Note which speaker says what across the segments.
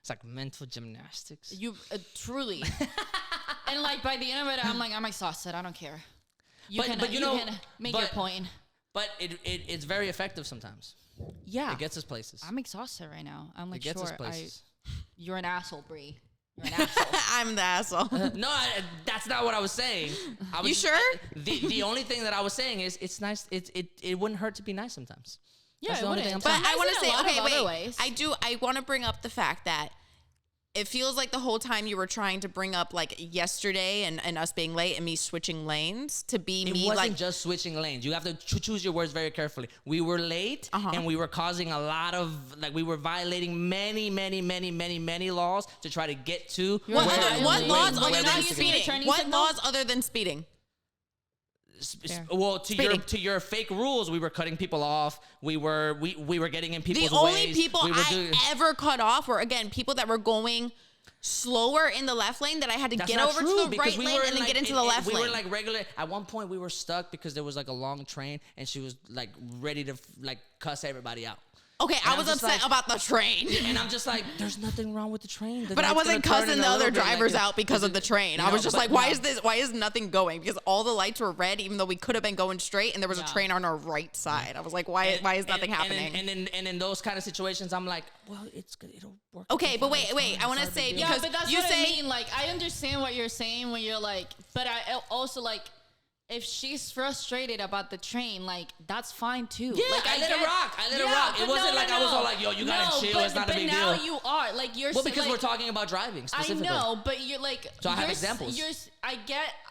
Speaker 1: It's like mental gymnastics.
Speaker 2: You truly. And like by the end of it, I'm exhausted. I don't care. You can make your point.
Speaker 1: But it's very effective sometimes.
Speaker 2: Yeah.
Speaker 1: It gets us places.
Speaker 2: I'm exhausted right now. I'm like,
Speaker 1: it gets us places.
Speaker 2: You're an asshole, Bree. You're an asshole.
Speaker 3: I'm the asshole.
Speaker 1: No, that's not what I was saying.
Speaker 3: You sure?
Speaker 1: The only thing that I was saying is it's nice. It wouldn't hurt to be nice sometimes.
Speaker 2: Yeah,
Speaker 1: that's
Speaker 2: it
Speaker 1: the only
Speaker 2: wouldn't.
Speaker 1: thing I'm
Speaker 3: But
Speaker 1: saying.
Speaker 3: I want to say, okay, wait.
Speaker 2: Ways.
Speaker 3: I want to bring up the fact that it feels like the whole time you were trying to bring up like yesterday and us being late and me switching lanes to be
Speaker 1: It
Speaker 3: me
Speaker 1: wasn't
Speaker 3: like
Speaker 1: just switching lanes. You have to choose your words very carefully. We were late and we were causing a lot of we were violating many laws to try to get to.
Speaker 3: what laws other than
Speaker 2: speeding?
Speaker 3: speeding? What laws other than speeding?
Speaker 1: Well, to your fake rules, we were cutting people off. We were getting in people's ways.
Speaker 3: The only people I ever cut off were again people that were going slower in the left lane that I had to get over to the right lane and then get into the left lane.
Speaker 1: We were like regular. At one point, we were stuck because there was like a long train and she was like ready to like cuss everybody out.
Speaker 3: Okay, I was upset about the train.
Speaker 1: And I'm just like, there's nothing wrong with the train.
Speaker 3: But I wasn't cussing the other drivers out because of the train. I was just like, why is nothing going? Because all the lights were red, even though we could have been going straight, and there was a train on our right side. I was like, why is nothing happening?
Speaker 1: And in those kind of situations, I'm like, well, it's good. It'll work.
Speaker 3: Okay, but wait. I want to say, because
Speaker 2: but that's
Speaker 3: you
Speaker 2: what
Speaker 3: say,
Speaker 2: I mean. Like, I understand what you're saying when you're like, but I also like, if she's frustrated about the train, like, that's fine too.
Speaker 1: Yeah,
Speaker 2: like,
Speaker 1: I let it rock. It wasn't like I was all like, yo, you gotta chill. It's not a big deal.
Speaker 2: But now you are. Like, you're
Speaker 1: well, because
Speaker 2: like,
Speaker 1: we're talking about driving specifically.
Speaker 2: I know, but you're like.
Speaker 1: So I have examples.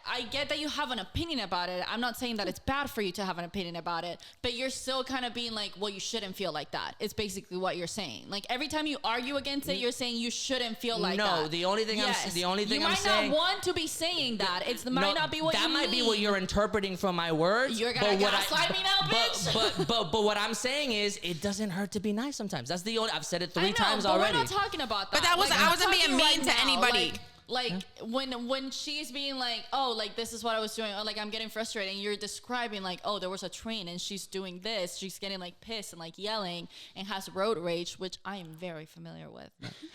Speaker 2: I get that you have an opinion about it. I'm not saying that it's bad for you to have an opinion about it, but you're still kind of being like, well, you shouldn't feel like that. It's basically what you're saying. Like, every time you argue against it, you're saying you shouldn't feel like that.
Speaker 1: No, the only thing I'm saying.
Speaker 2: You might not want to be saying that. Might not be what you mean.
Speaker 1: That might be what you're interpreting from my words.
Speaker 2: You're gonna gaslight me now, bitch.
Speaker 1: But what I'm saying is, it doesn't hurt to be nice sometimes. That's the only. I've said it 3 times already.
Speaker 2: We're not talking about that.
Speaker 3: But that was I wasn't being mean to anybody.
Speaker 2: Like when she's being like, oh, like this is what I was doing, or like I'm getting frustrated, and you're describing like, oh, there was a train and she's doing this, she's getting like pissed and like yelling and has road rage, which I am very familiar with.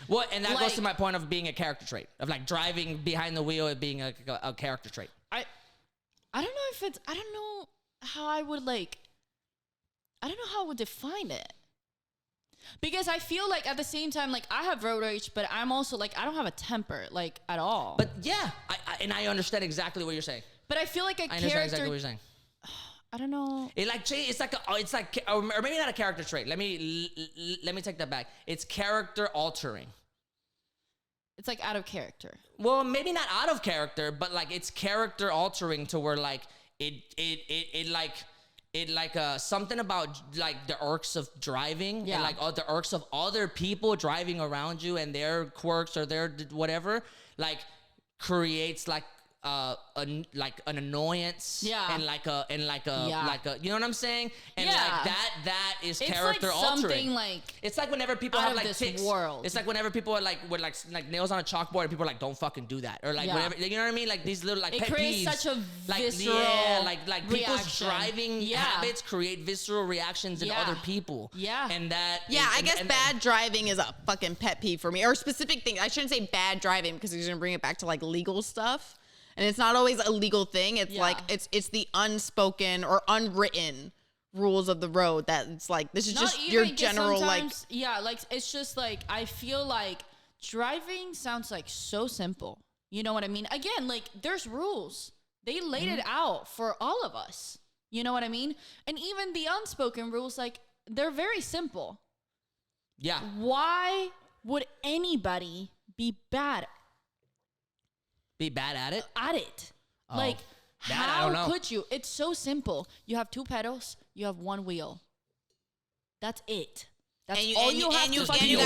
Speaker 1: Well, and that goes to my point of being a character trait, of like driving behind the wheel and being a character trait.
Speaker 2: I don't know if it's, I don't know how I would define it. Because I feel like at the same time, like I have road rage, but I'm also like, I don't have a temper, like at all.
Speaker 1: But yeah, I understand exactly what you're saying.
Speaker 2: But I feel like I
Speaker 1: understand exactly what you're saying.
Speaker 2: I don't know.
Speaker 1: It's like, or maybe not a character trait. Let me take that back. It's character altering.
Speaker 2: It's like out of character.
Speaker 1: Well, maybe not out of character, but like it's character altering to where like something about like the irks of driving and like the irks of other people driving around you and their quirks or their whatever like creates like an annoyance and like a you know what I'm saying, and like that is it's character
Speaker 2: like
Speaker 1: altering.
Speaker 2: Like
Speaker 1: it's like whenever people have like tics.
Speaker 2: World.
Speaker 1: It's like whenever people are like with like nails on a chalkboard and people are like, don't fucking do that, or like whatever, you know what I mean, like these little like
Speaker 2: it
Speaker 1: pet
Speaker 2: creates
Speaker 1: peeves,
Speaker 2: such a
Speaker 1: like
Speaker 2: visceral
Speaker 1: like people's driving habits create visceral reactions in other people. And that
Speaker 3: I guess bad driving is a fucking pet peeve for me, or specific thing. I shouldn't say bad driving because he's gonna bring it back to like legal stuff. And it's not always a legal thing. It's like it's the unspoken or unwritten rules of the road that it's like this is just your general like
Speaker 2: like it's just like I feel like driving sounds like so simple. You know what I mean? Again, like there's rules. They laid it out for all of us. You know what I mean? And even the unspoken rules, like they're very simple.
Speaker 1: Yeah.
Speaker 2: Why would anybody be bad
Speaker 1: at it?
Speaker 2: Like, how could you? It's so simple. You have 2 pedals. You have 1 wheel. That's it. That's all you have to fucking do.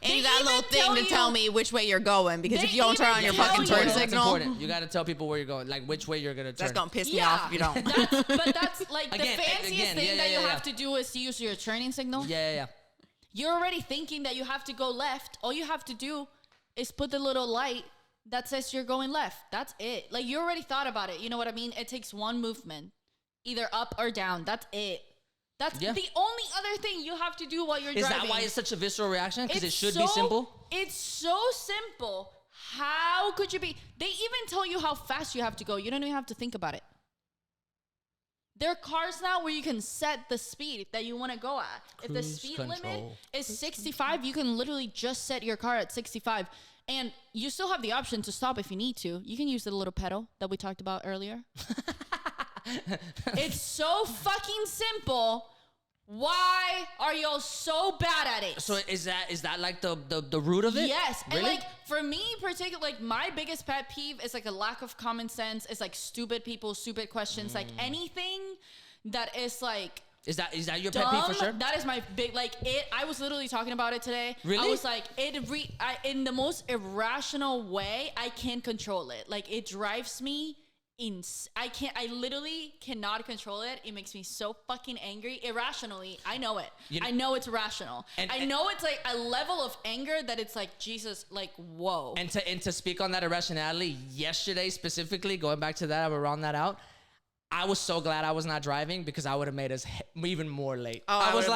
Speaker 3: And you got a little thing to tell me which way you're going, because if you don't turn on your fucking turn signal.
Speaker 1: You got to tell people where you're going, like which way you're going to turn.
Speaker 3: That's going to piss me off if you don't.
Speaker 2: But that's like the fanciest thing that you have to do is to use your turning signal.
Speaker 1: Yeah.
Speaker 2: You're already thinking that you have to go left. All you have to do is put the little light that says you're going left. That's it. Like, you already thought about it. You know what I mean? It takes 1 movement, either up or down. That's it. That's the only other thing you have to do while you're driving.
Speaker 1: Is that why it's such a visceral reaction? Because it should be simple?
Speaker 2: It's so simple. How could you be? They even tell you how fast you have to go. You don't even have to think about it. There are cars now where you can set the speed that you want to go at. If the speed limit is 65, you can literally just set your car at 65. And you still have the option to stop if you need to. You can use the little pedal that we talked about earlier. It's so fucking simple. Why are y'all so bad at it?
Speaker 1: So is that like the root of it?
Speaker 2: Yes.
Speaker 1: Really?
Speaker 2: And like for me particularly, like my biggest pet peeve is like a lack of common sense. It's like stupid people, stupid questions, like anything that is like
Speaker 1: Is that your
Speaker 2: dumb,
Speaker 1: pet peeve for sure?
Speaker 2: That is my big I was literally talking about it today.
Speaker 1: Really?
Speaker 2: I was like in the most irrational way, I can't control it. Like it drives me I literally cannot control it. It makes me so fucking angry irrationally. I know it. I know it's irrational. I know it's like a level of anger that it's like, Jesus, like, whoa.
Speaker 1: And to speak on that irrationality, yesterday specifically, going back to that, I will round that out. I was so glad I was not driving because I would have made us even more late.
Speaker 3: Oh,
Speaker 1: I was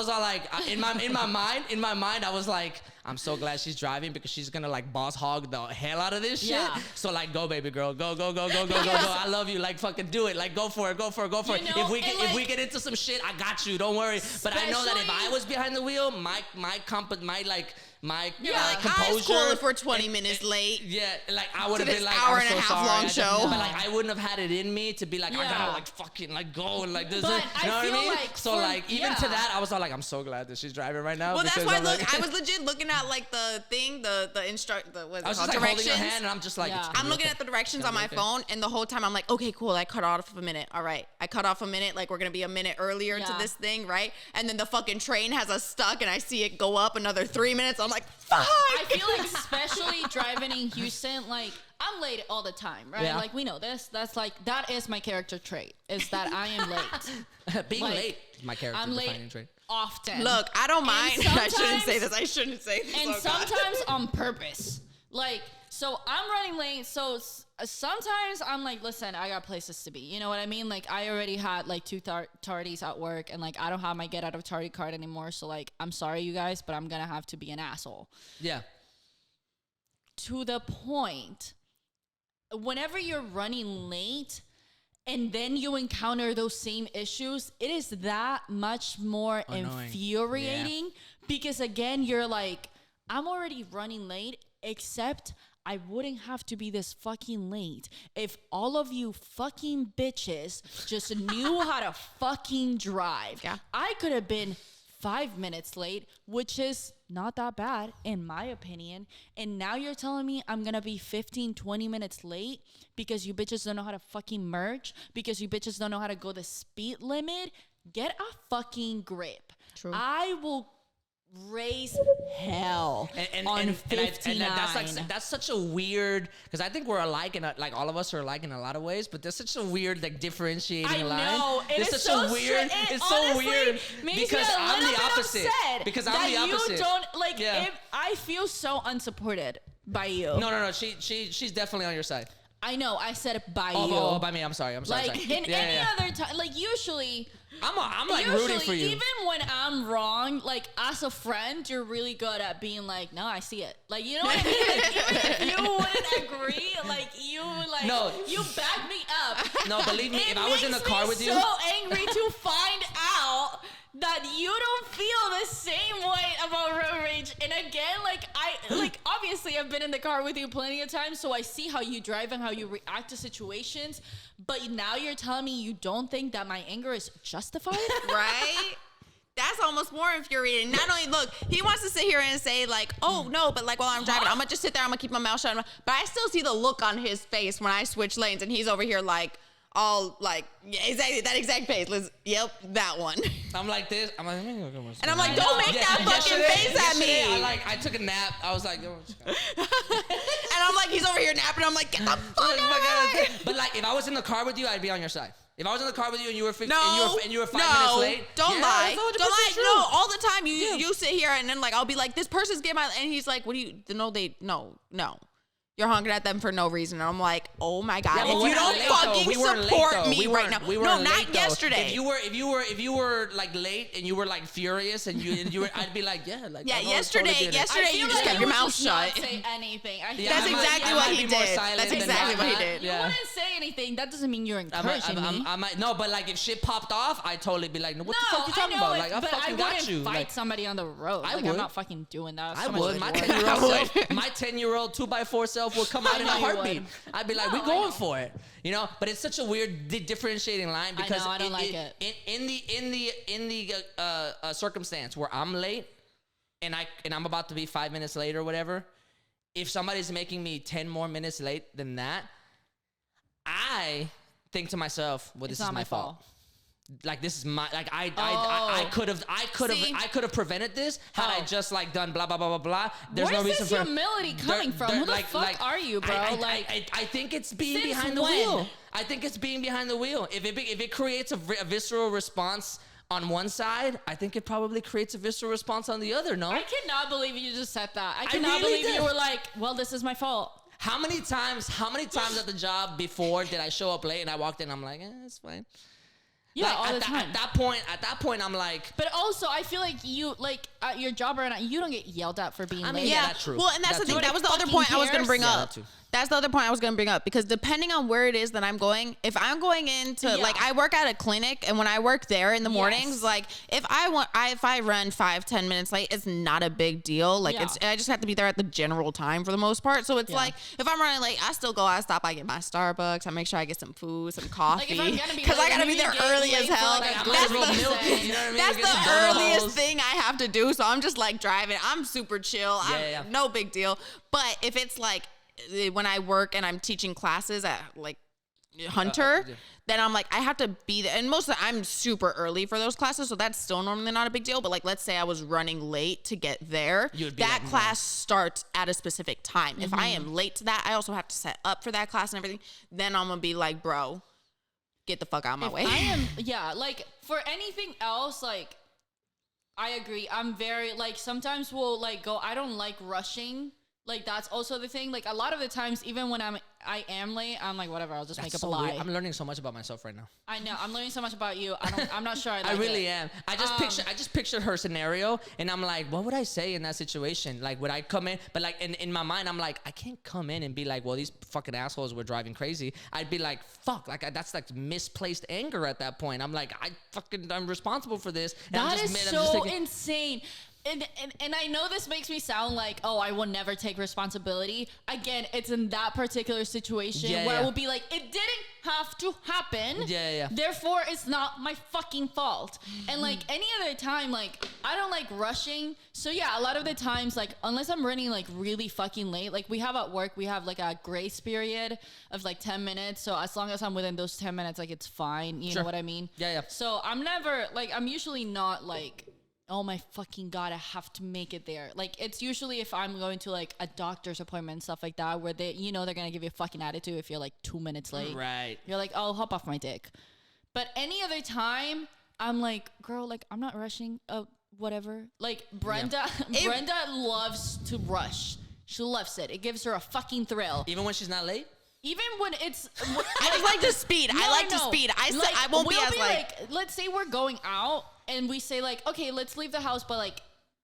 Speaker 1: all like, in my mind, I was like, I'm so glad she's driving because she's gonna like boss hog the hell out of this shit. So like, go baby girl, go. I love you. Like fucking do it. Like go for it. If we get into some shit, I got you. Don't worry. But I know that if I was behind the wheel, my composure.
Speaker 3: I was cool if we're 20 minutes late.
Speaker 1: Yeah, like I would have been like,
Speaker 3: hour
Speaker 1: I'm
Speaker 3: and
Speaker 1: so
Speaker 3: a half
Speaker 1: sorry.
Speaker 3: long show.
Speaker 1: But like I wouldn't have had it in me to be like, I gotta like fucking like go and like this.
Speaker 2: But
Speaker 1: You know what I mean?
Speaker 2: like
Speaker 1: so like even to that, I was all like, I'm so glad that she's driving right now.
Speaker 3: Well, that's why
Speaker 1: like,
Speaker 3: I was legit looking at like the thing, the what
Speaker 1: I was
Speaker 3: is it called?
Speaker 1: just like holding
Speaker 3: Directions.
Speaker 1: her hand and I'm just like,
Speaker 3: I'm looking at the directions on my phone, and the whole time I'm like, okay, cool. I cut off a minute. All right, I cut off a minute. Like we're gonna be a minute earlier to this thing, right? And then the fucking train has us stuck, and I see it go up another 3 minutes. I'm like, fuck.
Speaker 2: I feel like especially driving in Houston, like I'm late all the time, right?
Speaker 1: Yeah.
Speaker 2: Like we know this. That's like that is my character trait. Is that I am late.
Speaker 1: being
Speaker 2: like,
Speaker 1: late is my character
Speaker 2: I'm
Speaker 1: defining
Speaker 2: late
Speaker 1: trait.
Speaker 2: often.
Speaker 3: Look, I don't mind. I shouldn't say
Speaker 2: sometimes-
Speaker 3: this. I shouldn't say this.
Speaker 2: And
Speaker 3: Oh, God.
Speaker 2: sometimes on purpose. Like, so I'm running late. So sometimes I'm like, listen, I got places to be. You know what I mean? Like, I already had like 2 tardies at work, and like, I don't have my get out of tardy card anymore. So like, I'm sorry, you guys, but I'm gonna have to be an asshole.
Speaker 1: Yeah.
Speaker 2: To the point, whenever you're running late and then you encounter those same issues, it is that much more
Speaker 1: Annoying.
Speaker 2: infuriating because again, you're like, I'm already running late, except I wouldn't have to be this fucking late if all of you fucking bitches just knew how to fucking drive.
Speaker 3: Yeah.
Speaker 2: I could have been 5 minutes late, which is not that bad in my opinion. And now you're telling me I'm gonna be 15, 20 minutes late because you bitches don't know how to fucking merge, because you bitches don't know how to go the speed limit. Get a fucking grip.
Speaker 3: True.
Speaker 2: I will raise hell on 59.
Speaker 1: And that's such a weird, because I think we're alike in like all of us are alike in a lot of ways, but there's such a weird like differentiating
Speaker 2: I
Speaker 1: line.
Speaker 2: know. It
Speaker 1: It's
Speaker 2: is
Speaker 1: such
Speaker 2: so
Speaker 1: a weird. It's so weird because I'm the opposite. Because I'm the opposite.
Speaker 2: You don't like.
Speaker 1: Yeah.
Speaker 2: I feel so unsupported by you.
Speaker 1: No. She's definitely on your side.
Speaker 2: I know. I said it by you.
Speaker 1: Oh, by me. I'm sorry.
Speaker 2: Like
Speaker 1: sorry.
Speaker 2: in any other time, like usually.
Speaker 1: I'm like
Speaker 2: usually,
Speaker 1: rooting for you.
Speaker 2: Even when I'm wrong, like as a friend, you're really good at being like, no, I see it. Like, you know what I mean? Like, even if you wouldn't agree, like you back me up.
Speaker 1: No, believe me, if I was in the car with you,
Speaker 2: so angry to find out that you don't feel the same way about road rage. And again, obviously I've been in the car with you plenty of times, so I see how you drive and how you react to situations. But now you're telling me you don't think that my anger is justified?
Speaker 3: Right? That's almost more infuriating. Not only, look, he wants to sit here and say like, oh no, but like while I'm driving, I'm gonna just sit there, I'm gonna keep my mouth shut. But I still see the look on his face when I switch lanes, and he's over here like, all like, yeah, exactly that exact face. Yep, that one.
Speaker 1: I'm like this. I'm like,
Speaker 3: and I'm like, don't make that fucking face at me.
Speaker 1: I took a nap. I was like,
Speaker 3: and I'm like, he's over here napping. I'm like, get the fuck out.
Speaker 1: But like, if I was in the car with you, I'd be on your side. If I was in the car with you and you were 5 minutes late,
Speaker 3: don't lie.
Speaker 1: Don't
Speaker 3: lie.
Speaker 1: true.
Speaker 3: No, all the time you sit here and then like I'll be like, this person's getting my, and he's like, what do you? No. You're honking at them for no reason. And I'm like, oh my God.
Speaker 1: Yeah,
Speaker 3: if you don't fucking support me right now. No, not yesterday.
Speaker 1: If you were like late and you were like furious and you were, I'd be like, yeah, like
Speaker 3: yesterday you just kept your mouth shut.
Speaker 2: Say anything.
Speaker 3: That's exactly what he did. That's exactly what he did.
Speaker 2: You wouldn't say anything. That doesn't mean you're encouraging me.
Speaker 1: I might no, but like if shit popped off, I'd totally be like, what the fuck you talking about? Like I fucking got you.
Speaker 2: Fight somebody on the road.
Speaker 1: I
Speaker 2: would.
Speaker 1: would.
Speaker 2: I'm not fucking doing that.
Speaker 1: I would. My 10-year-old 2x4 self would come out in a heartbeat. I'd be like, we're going for it, you know. But it's such a weird differentiating line because
Speaker 2: I don't like it.
Speaker 1: In the circumstance where I'm late and I'm about to be 5 minutes late or whatever, if somebody's making me 10 more minutes late than that, I think to myself, well, this is my fault. Like this is my I could have prevented this had I just like done blah blah blah blah blah. There's no reason for
Speaker 2: humility coming from. Who the fuck are you, bro?
Speaker 1: I think it's being behind the wheel. I think it's being behind the wheel. If it creates a visceral response on one side, I think it probably creates a visceral response on the other. No,
Speaker 2: I cannot believe you just said that. I cannot believe you were like, well, this is my fault.
Speaker 1: How many times at the job before did I show up late and I walked in? I'm like, it's fine.
Speaker 2: Yeah,
Speaker 1: like,
Speaker 2: all the time.
Speaker 1: At that point, I'm like.
Speaker 2: But also, I feel like you, like, at your job right now, you don't get yelled at for being late.
Speaker 3: Yeah,
Speaker 1: that's true.
Speaker 3: Well, and that's the thing. That was the other point I was going to bring up. That's the other point I was going to bring up because depending on where it is that I'm going, if I'm going into like I work at a clinic and when I work there in the mornings, like if I run 5-10 minutes late, it's not a big deal. Like I just have to be there at the general time for the most part. So it's like if I'm running late, I stop, I get my Starbucks, I make sure I get some food, some coffee because I got to be there early as hell. That's the earliest thing I have to do. So I'm just like driving. I'm super chill. No big deal. But if it's like when I work and I'm teaching classes at like Hunter, then I'm like, I have to be there. And most of the time I'm super early for those classes. So that's still normally not a big deal. But like, let's say I was running late to get there. That class starts at a specific time. If I am late to that, I also have to set up for that class and everything. Then I'm going to be like, bro, get the fuck out of my way.
Speaker 2: Like for anything else, like I agree. I'm very like, sometimes we'll like go, I don't like rushing. Like that's also the thing. Like a lot of the times, even when I am late, I'm like, whatever, I'll just make up a lie.
Speaker 1: Weird. I'm learning so much about myself right now.
Speaker 2: I know. I'm learning so much about you. I'm not sure I like
Speaker 1: I really am. I just pictured her scenario and I'm like, what would I say in that situation? Like, would I come in? But like in my mind, I'm like, I can't come in and be like, well, these fucking assholes were driving crazy. I'd be like, fuck, like that's like misplaced anger at that point. I'm like, I'm responsible for this. And
Speaker 2: that is so insane. And I know this makes me sound like, oh, I will never take responsibility. Again, it's in that particular situation where it will be like, it didn't have to happen. Therefore, it's not my fucking fault. And like any other time, like I don't like rushing. So yeah, a lot of the times, like unless I'm running like really fucking late, like we have at work, we have like a grace period of like 10 minutes. So as long as I'm within those 10 minutes, like it's fine. You know what I mean? So I'm usually not like, oh my fucking God, I have to make it there. Like it's usually if I'm going to like a doctor's appointment and stuff like that, where they're gonna give you a fucking attitude if you're like 2 minutes late. Right. You're like, oh, hop off my dick. But any other time, I'm like, girl, like I'm not rushing. Whatever. Like Brenda loves to rush. She loves it. It gives her a fucking thrill.
Speaker 1: Even when she's not late?
Speaker 2: Even when it's...
Speaker 3: I just like to speed. I like to speed. I won't be as like...
Speaker 2: Let's say we're going out and we say like, okay, let's leave the house by like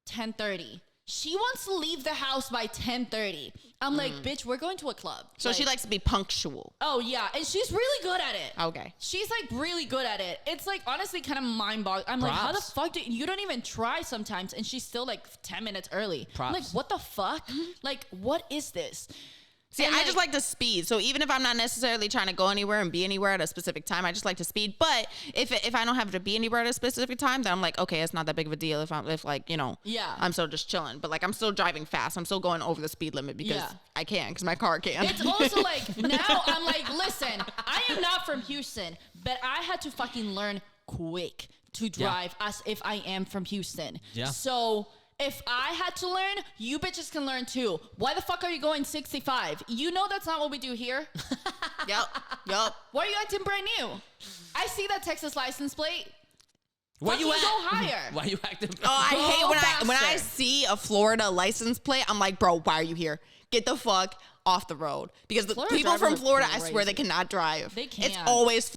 Speaker 2: 10:30. She wants to leave the house by 10:30. I'm like, bitch, we're going to a club.
Speaker 3: So she likes to be punctual.
Speaker 2: Oh, yeah. And she's really good at it.
Speaker 3: Okay.
Speaker 2: She's like really good at it. It's like honestly kind of mind-boggling. I'm like, how the fuck you don't even try sometimes and she's still like 10 minutes early. I'm like, what the fuck? Like, what is this?
Speaker 3: See, I just like to speed. So even if I'm not necessarily trying to go anywhere and be anywhere at a specific time, I just like to speed. But if I don't have to be anywhere at a specific time, then I'm like, okay, it's not that big of a deal if I'm still just chilling. But like I'm still driving fast. I'm still going over the speed limit because I can, because my car can.
Speaker 2: It's also like now I'm like, listen, I am not from Houston, but I had to fucking learn quick to drive as if I am from Houston. Yeah. So if I had to learn, you bitches can learn too. Why the fuck are you going 65? You know that's not what we do here.
Speaker 3: Yep.
Speaker 2: Why are you acting brand new? I see that Texas license plate.
Speaker 1: Where you at?
Speaker 2: Go higher.
Speaker 1: Why you acting?
Speaker 3: Oh, I hate when I see a Florida license plate. I'm like, bro, why are you here? Get the fuck off the road because the
Speaker 2: Florida
Speaker 3: people from
Speaker 2: drivers are
Speaker 3: Florida, I swear,
Speaker 2: crazy.
Speaker 3: they cannot drive.
Speaker 2: They
Speaker 3: It's
Speaker 2: can't.
Speaker 3: always